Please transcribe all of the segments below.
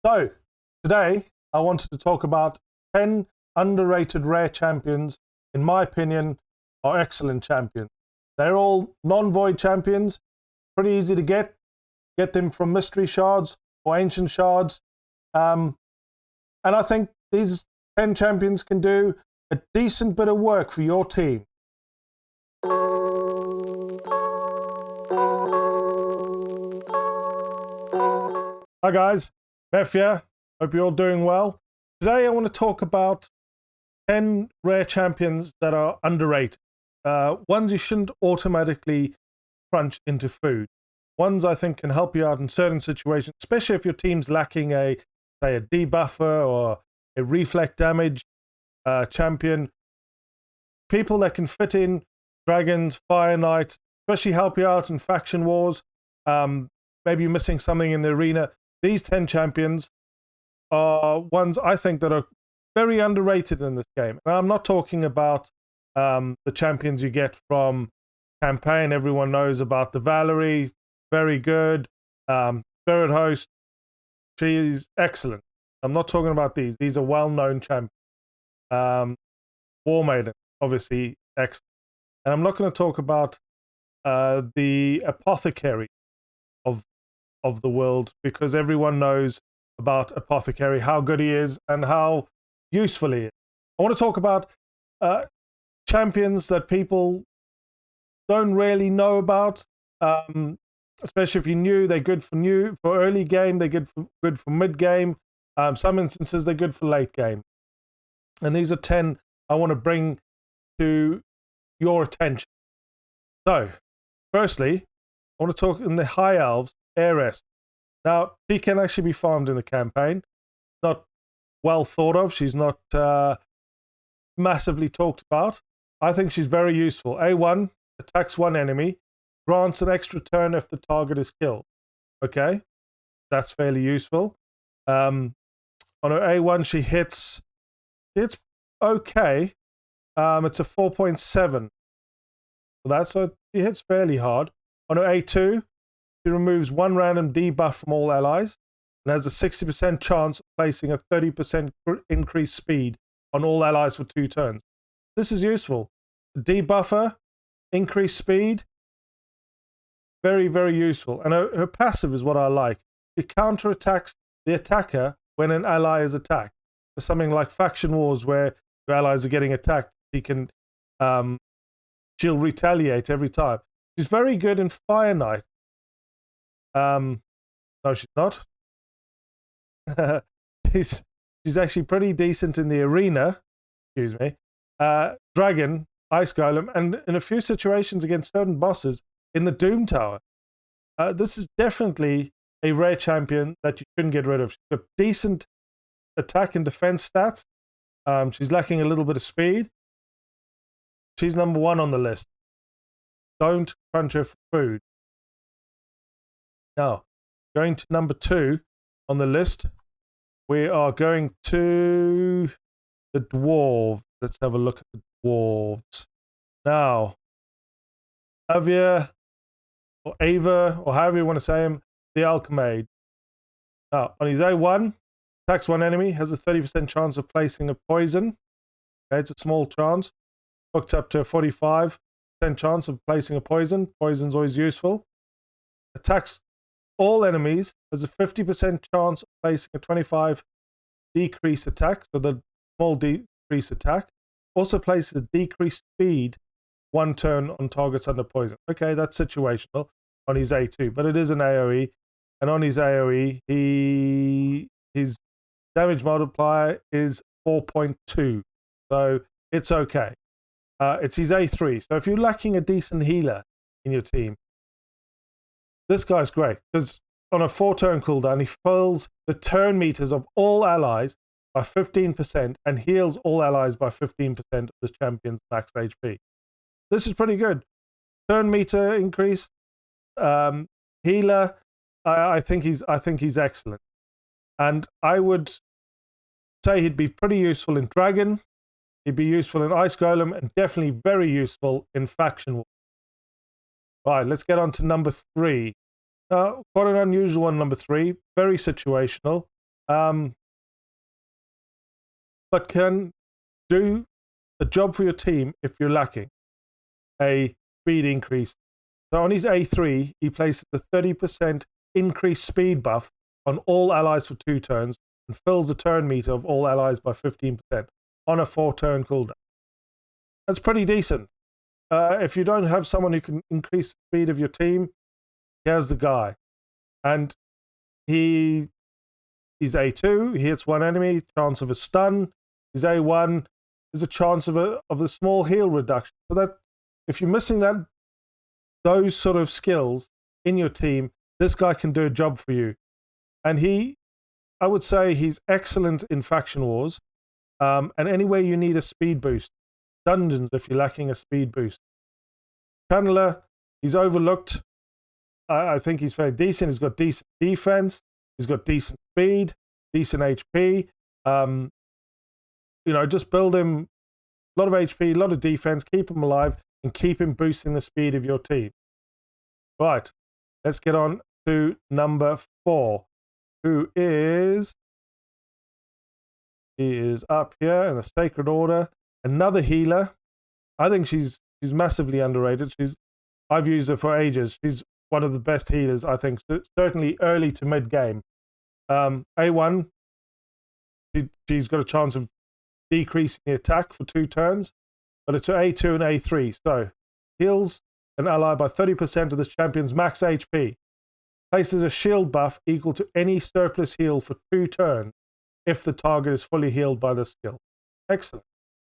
So, today I wanted to talk about 10 underrated rare champions, in my opinion, are excellent champions. They're all non-void champions, pretty easy to get them from mystery shards or ancient shards. And I think these 10 champions can do a decent bit of work for your team. Hi guys, Beth here. Hope you're all doing well. Today I want to talk about 10 rare champions that are underrated. Ones you shouldn't automatically crunch into food. Ones I think can help you out in certain situations, especially if your team's lacking say a debuffer or a reflect damage champion. People that can fit in dragons, fire knights, especially help you out in faction wars. Maybe you're missing something in the arena. These 10 champions are ones I think that are very underrated in this game. And I'm not talking about the champions you get from campaign. Everyone knows about the Valerie, very good. Spirit Host, she's excellent. I'm not talking about these. These are well-known champions. War Maiden, obviously excellent. And I'm not going to talk about the Apothecary of the world, because everyone knows about Apothecary, how good he is and how useful he is. I want to talk about champions that people don't really know about, especially if you're new. They're good for early game, they're good for mid game. Some instances they're good for late game. And these are 10 I want to bring to your attention. So, firstly, I want to talk in the High Elves, heiress. Now, she can actually be farmed in the campaign. Not well thought of. She's not massively talked about. I think she's very useful. A1, attacks one enemy, grants an extra turn if the target is killed. Okay, that's fairly useful. On her A1, she hits okay. It's a 4.7. So she hits fairly hard. On her A2, she removes one random debuff from all allies and has a 60% chance of placing a 30% increased speed on all allies for 2 turns. This is useful. Debuffer, increased speed, very, very useful. And her passive is what I like. She counterattacks the attacker when an ally is attacked. For something like faction wars where your allies are getting attacked, she'll retaliate every time. She's very good in Fire Knight. No, she's not. she's actually pretty decent in the arena. Excuse me. Dragon, Ice Golem, and in a few situations against certain bosses in the Doom Tower. This is definitely a rare champion that you shouldn't get rid of. She's got decent attack and defense stats. She's lacking a little bit of speed. She's number 1 on the list. Don't crunch her for food. Now, going to number 2 on the list, we are going to the dwarves. Let's have a look at the dwarves. Now, Avia, or Ava, or however you want to say him, the Alchemade. Now, on his A1, attacks one enemy, has a 30% chance of placing a poison. Okay, it's a small chance. Hooked up to a 45% chance of placing a poison. Poison's always useful. Attacks all enemies, has a 50% chance of placing a 25 decrease attack, so the small decrease attack. Also places a decreased speed 1 turn on targets under poison. Okay, that's situational on his A2, but it is an AoE. And on his AoE, his damage multiplier is 4.2. So it's okay. It's his A3. So if you're lacking a decent healer in your team, this guy's great, because on a 4-turn cooldown, he fills the turn meters of all allies by 15% and heals all allies by 15% of the champion's max HP. This is pretty good. Turn meter increase, healer. I think he's excellent, and I would say he'd be pretty useful in Dragon. He'd be useful in Ice Golem, and definitely very useful in Faction War. Right, let's get on to number 3. Quite an unusual one, number 3. Very situational. But can do a job for your team if you're lacking a speed increase. So on his A3, he places the 30% increased speed buff on all allies for 2 turns and fills the turn meter of all allies by 15% on a 4-turn cooldown. That's pretty decent. If you don't have someone who can increase the speed of your team, here's the guy. And he's A2, he hits one enemy, chance of a stun. He's A1, there's a chance of a small heal reduction. So that if you're missing those sort of skills in your team, this guy can do a job for you. And I would say he's excellent in faction wars. And anywhere you need a speed boost, dungeons if you're lacking a speed boost. Channeler, he's overlooked. I think he's very decent. He's got decent defense. He's got decent speed, decent HP. Just build him a lot of HP, a lot of defense, keep him alive, and keep him boosting the speed of your team. Right, let's get on to number 4, who is... He is up here in the Sacred Order. Another healer. I think she's massively underrated. I've used her for ages. She's one of the best healers, I think, certainly early to mid game. A1, she's got a chance of decreasing the attack for 2 turns, but it's A2 and A3. So heals an ally by 30% of this champion's max HP. Places a shield buff equal to any surplus heal for 2 turns if the target is fully healed by this skill. Excellent.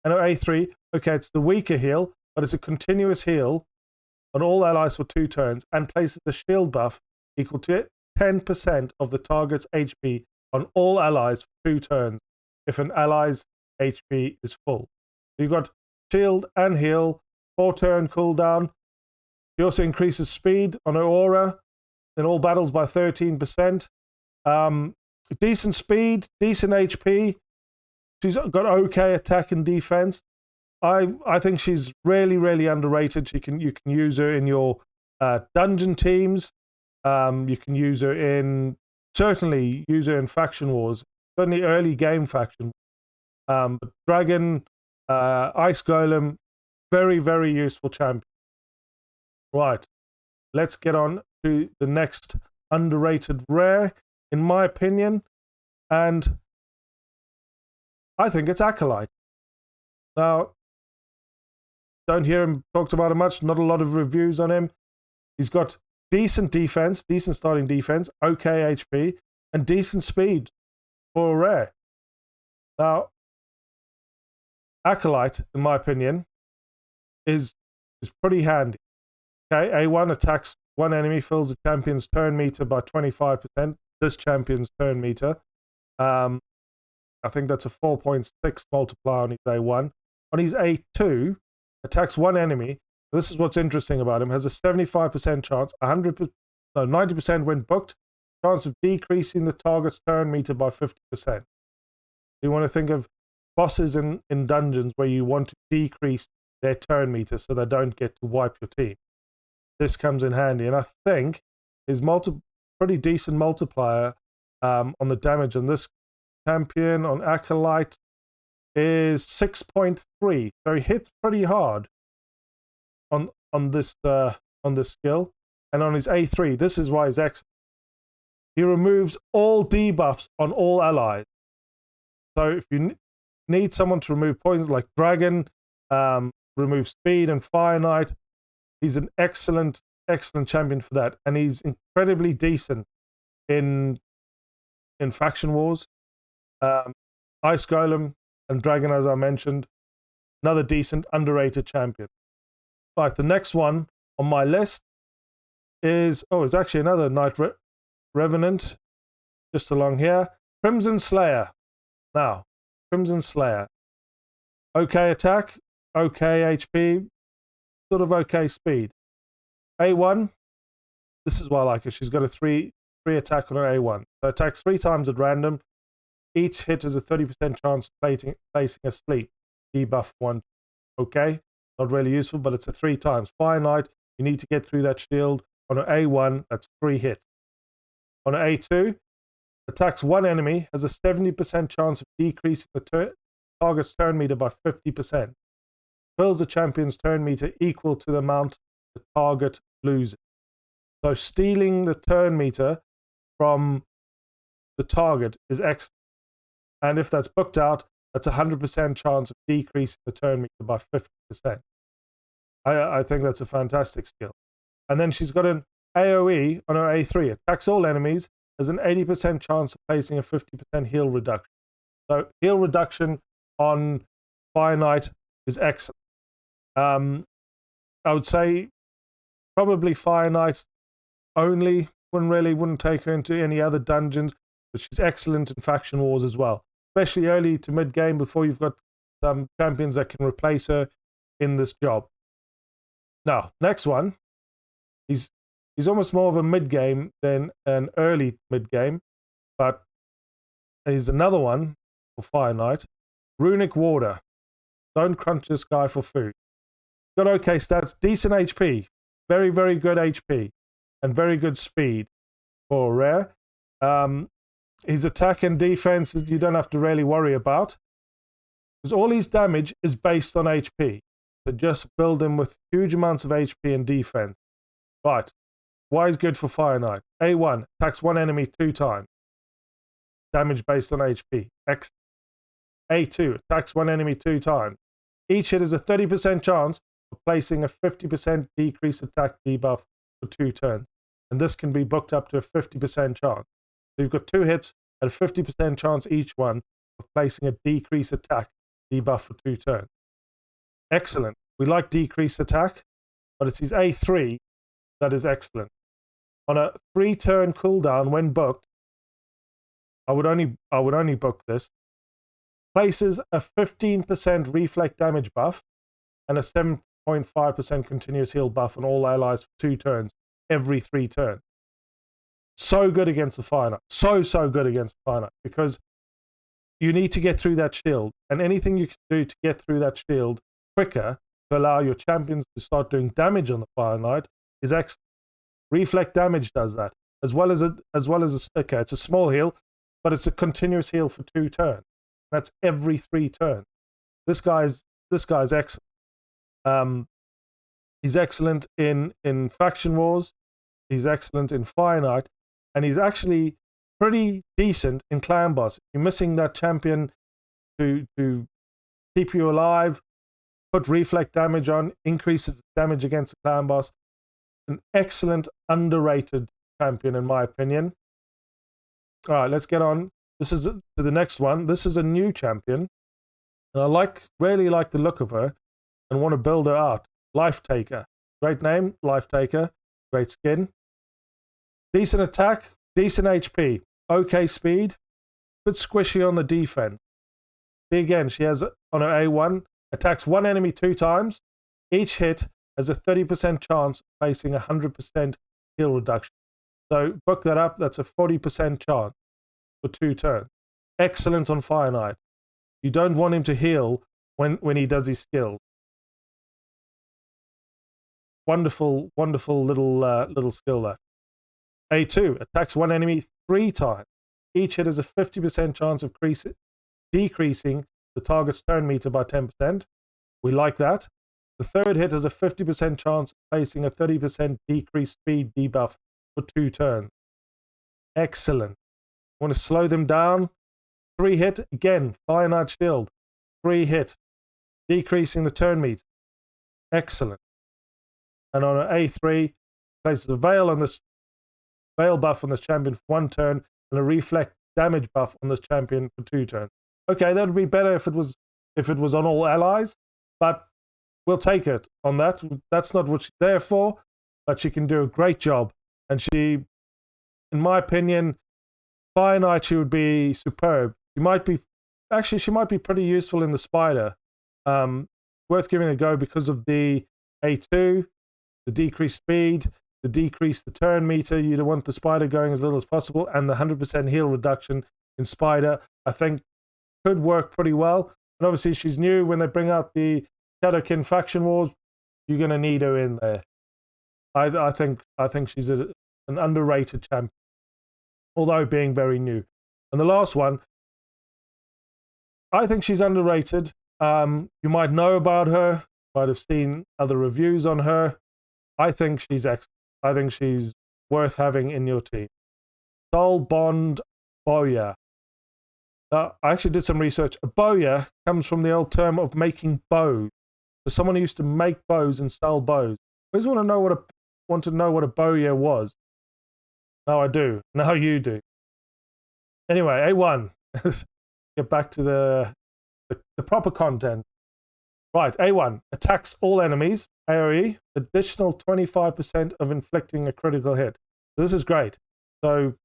And at A3, okay, it's the weaker heal, but it's a continuous heal on all allies for 2 turns and places the shield buff equal to 10% of the target's HP on all allies for 2 turns if an ally's HP is full. You've got shield and heal, 4-turn cooldown. She also increases speed on her aura in all battles by 13%. Decent speed, decent HP. She's got okay attack and defense. I think she's really, really underrated. You can use her in your dungeon teams. You can use her in faction wars. Certainly early game faction. But Dragon, Ice Golem, very, very useful champion. Right, let's get on to the next underrated rare, in my opinion, and I think it's Acolyte. Now, don't hear him talked about it much, not a lot of reviews on him. He's got decent defense, decent starting defense, okay HP, and decent speed for a rare. Now, Acolyte, in my opinion, is pretty handy. Okay, A1 attacks one enemy, fills the champion's turn meter by 25%. This champion's turn meter. I think that's a 4.6 multiplier on his A1. On his A2, attacks one enemy. This is what's interesting about him. Has a 75% chance, 90% when booked, chance of decreasing the target's turn meter by 50%. You want to think of bosses in dungeons where you want to decrease their turn meter so they don't get to wipe your team. This comes in handy, and I think his pretty decent multiplier on the damage on this champion, on Acolyte, is 6.3. So he hits pretty hard on this skill. And on his A3, this is why he's excellent. He removes all debuffs on all allies. So if you need someone to remove poisons like Dragon, remove speed and Fire Knight, he's an excellent champion for that. And he's incredibly decent in faction wars. Ice Golem and Dragon, as I mentioned, another decent, underrated champion. Right, the next one on my list is, it's actually another Knight Revenant, just along here. Crimsonslayer. Now, Crimsonslayer. Okay attack, okay HP, sort of okay speed. A1, this is why I like her. She's got a 3 attack on her A1. So attacks 3 times at random. Each hit has a 30% chance of placing a sleep. Debuff 1. Okay, not really useful, but it's a 3 times. Fire Knight, you need to get through that shield. On an A1, that's 3 hits. On an A2, attacks one enemy, has a 70% chance of decreasing the target's turn meter by 50%. Fills the champion's turn meter equal to the amount the target loses. So stealing the turn meter from the target is excellent. And if that's booked out, that's a 100% chance of decreasing the turn meter by 50%. I think that's a fantastic skill. And then she's got an AoE on her A3. Attacks all enemies, has an 80% chance of placing a 50% heal reduction. So heal reduction on Fire Knight is excellent. I would say probably Fire Knight only. Wouldn't take her into any other dungeons, but she's excellent in faction wars as well, especially early to mid game before you've got some champions that can replace her in this job. Now, next one, he's almost more of a mid game than an early mid game, but he's another one for Fire Knight. Runic Warder. Don't crunch this guy for food. Got okay stats, decent HP, very, very good HP, and very good speed for rare. His attack and defense you don't have to really worry about, because all his damage is based on HP. So just build him with huge amounts of HP and defense. Right. Why is good for Fire Knight? A1, attacks one enemy 2 times. Damage based on HP. X. A2, attacks one enemy 2 times. Each hit is a 30% chance of placing a 50% decreased attack debuff for 2 turns. And this can be booked up to a 50% chance. So you've got 2 hits at a 50% chance each one of placing a decreased attack debuff for 2 turns. Excellent. We like decreased attack, but it's his A3 that is excellent. On a 3-turn cooldown when booked, I would only book this. Places a 15% reflect damage buff and a 7.5% continuous heal buff on all allies for 2 turns every 3 turns. So good against the Fire Knight. So good against the Fire Knight, because you need to get through that shield, and anything you can do to get through that shield quicker to allow your champions to start doing damage on the Fire Knight is excellent. Reflect damage does that, as well as okay, it's a small heal, but it's a continuous heal for 2 turns. That's every 3 turns. This guy's excellent. He's excellent in faction wars. He's excellent in Fire Knight, and he's actually pretty decent in clan boss. If you're missing that champion to keep you alive, put reflect damage on, increases the damage against the clan boss. An excellent, underrated champion, in my opinion. All right, let's get on. This is to the next one. This is a new champion, and I really like the look of her, and want to build her out. Lifetaker, great name, Lifetaker, great skin, decent attack, decent HP, okay speed, bit squishy on the defense. See again, she has on her A1 attacks one enemy 2 times. Each hit has a 30% chance of placing 100% heal reduction. So book that up. That's a 40% chance for 2 turns. Excellent on Fire Knight. You don't want him to heal when he does his skills. Wonderful little skill there. A2 attacks one enemy 3 times. Each hit has a 50% chance of decreasing the target's turn meter by 10%. We like that. The third hit has a 50% chance of placing a 30% decreased speed debuff for 2 turns. Excellent. Want to slow them down? 3 hit, again, Fire Knight shield. 3 hit, decreasing the turn meter. Excellent. And on an A3, places a veil buff on this champion for 1 turn, and a reflect damage buff on this champion for 2 turns. Okay, that would be better if it was on all allies, but we'll take it on that. That's not what she's there for, but she can do a great job. And she, in my opinion, Fire Knight, she would be superb. She might be pretty useful in the Spider. Worth giving a go because of the A2, the decreased speed, the decreased the turn meter. You don't want the Spider going as little as possible, and the 100% heal reduction in Spider, I think, could work pretty well. And obviously, she's new. When they bring out the Shadowkin faction wars, you're going to need her in there. I think she's an underrated champion, although being very new. And the last one, I think she's underrated. You might know about her, might have seen other reviews on her. I think she's excellent. I think she's worth having in your team. Soul Bond Bowyer. I actually did some research. A bowyer comes from the old term of making bows. So someone who used to make bows and sell bows. I always want to know what a bowyer was. Now I do. Now you do. Anyway, A1. Get back to the proper content. Right, A1. Attacks all enemies. AoE. Additional 25% of inflicting a critical hit. This is great. So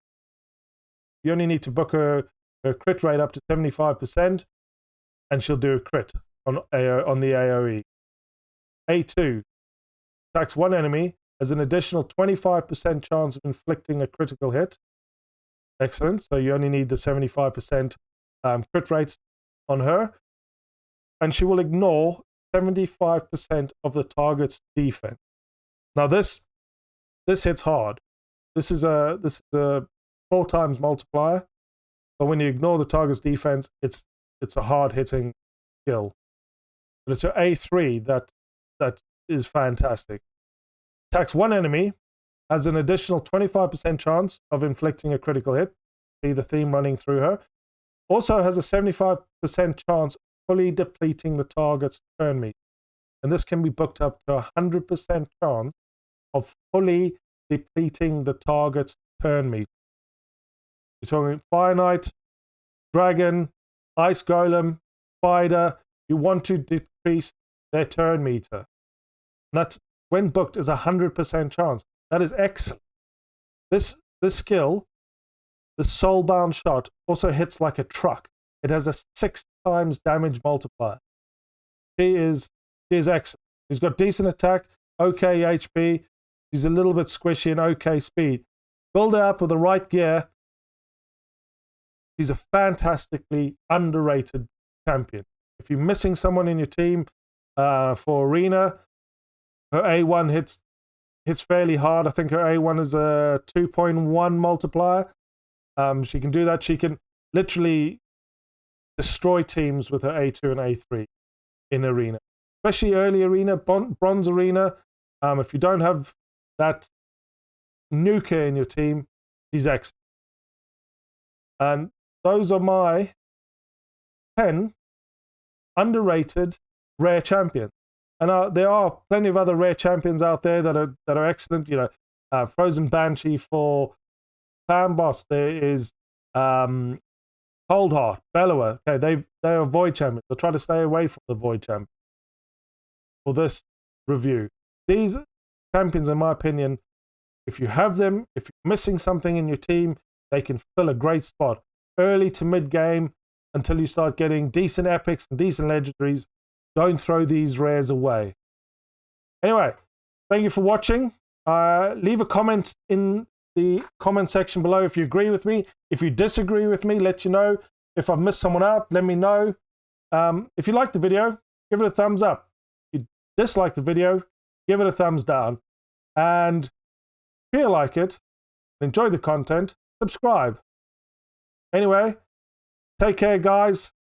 you only need to book her crit rate up to 75%, and she'll do a crit on the AoE. A2. Attacks one enemy, has an additional 25% chance of inflicting a critical hit. Excellent. So you only need the 75% crit rate on her. And she will ignore 75% of the target's defense. Now this hits hard. This is a 4 times multiplier. But when you ignore the target's defense, it's a hard hitting skill. But it's an A3 that is fantastic. Attacks one enemy, has an additional 25% chance of inflicting a critical hit. See the theme running through her. Also has a 75% chance of fully depleting the target's turn meter. And this can be booked up to 100% chance of fully depleting the target's turn meter. You're talking Fire Knight, Dragon, Ice Golem, Spider. You want to decrease their turn meter. And that's, when booked, is 100% chance. That is excellent. This skill, the Soulbound Shot, also hits like a truck. It has a 6 times damage multiplier. She is excellent. She's got decent attack, okay HP. She's a little bit squishy and okay speed. Build her up with the right gear. She's a fantastically underrated champion. If you're missing someone in your team for Arena, her A1 hits fairly hard. I think her A1 is a 2.1 multiplier. She can do that. She can literally destroy teams with her A2 and A3 in Arena. Especially early Arena, Bronze Arena. If you don't have that nuker in your team, she's excellent. And those are my 10 underrated rare champions. And there are plenty of other rare champions out there that are excellent. You know, Frozen Banshee for Clan Boss. There is Coldheart, Bellower. Okay, they are Void champions. I'll try to stay away from the Void champions for this review. These champions, in my opinion, if you have them, if you're missing something in your team, they can fill a great spot. Early to mid game, until you start getting decent epics and decent legendaries. Don't throw these rares away. Anyway, thank you for watching. Leave a comment in the comment section below if you agree with me. If you disagree with me, let you know. If I've missed someone out, let me know. If you like the video, give it a thumbs up. If you dislike the video, give it a thumbs down. And if you like it, enjoy the content, subscribe. Anyway, take care, guys.